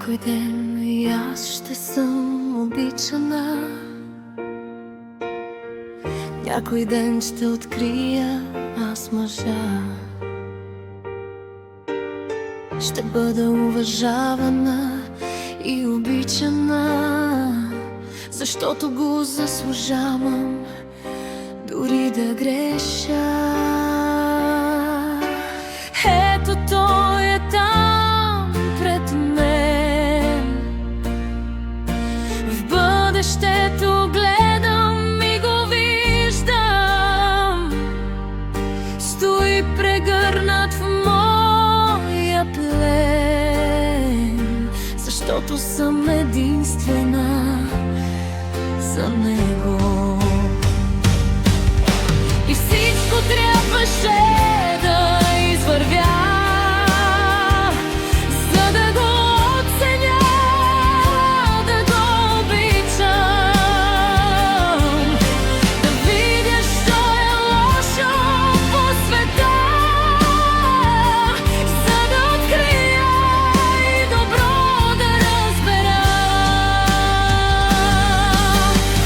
Някой ден и аз ще съм обичана. Някой ден ще открия аз мъжа. Ще бъда уважавана и обичана, защото го заслужавам, дори да греша. Ето той е там пред мен, в бъдещето гледам и го виждам. Стои прегърнат в моя плен, защото съм единствена за него. И всичко трябваше да извървя, за да го оценя, да го обичам, да видя, що е лошо по света, за да открия и добро да разбера.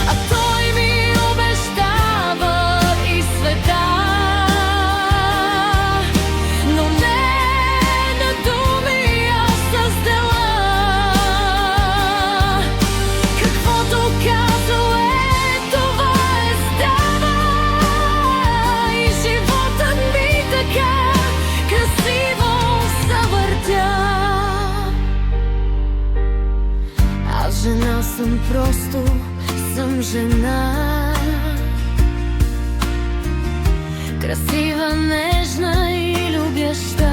А той ми обещава и света, но не на думи, а с дела. Каквото казал е, това е става, и животът ми така красиво завъртя. Аз жена съм, просто съм жена. Красива, нежна и любяща,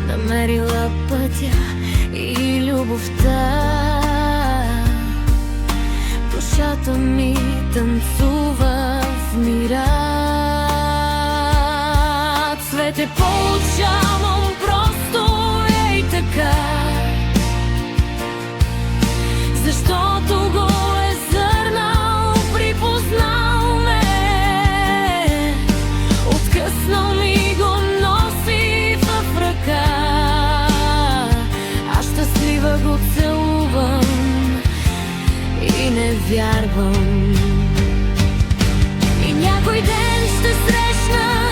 намерила пътя и любовта. Душата ми танцува в мира. Цвете получавам просто ей така, защото го е зърнал, припознал ме, откъснал ми го носи в ръка. Аз щастлива го целувам и не вярвам. И някой ден ще срещна